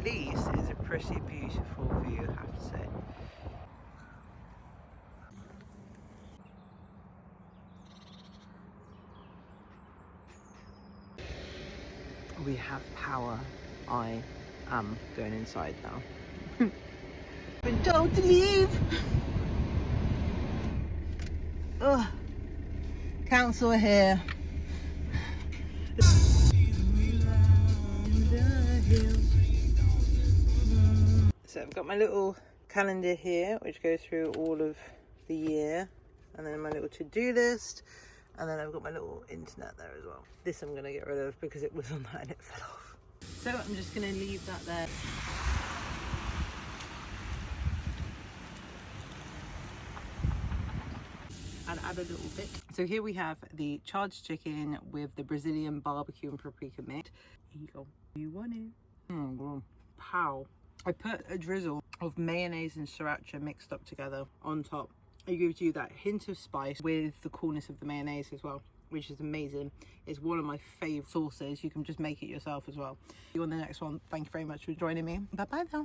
least, is a pretty beautiful view, I have to say. We have power. I am going inside now. Been told to leave. Ugh. Council are here. So I've got my little calendar here, which goes through all of the year, and then my little to-do list, and then I've got my little internet there as well. This I'm going to get rid of because it was on that and it fell off. So I'm just going to leave that there. And add a little bit. So here we have the charged chicken with the Brazilian barbecue and paprika mix. Here you go. You want it? Oh god. Pow. I put a drizzle of mayonnaise and sriracha mixed up together on top. It gives you that hint of spice with the coolness of the mayonnaise as well, which is amazing. It's one of my favourite sauces. You can just make it yourself as well. See you on the next one. Thank you very much for joining me. Bye bye now.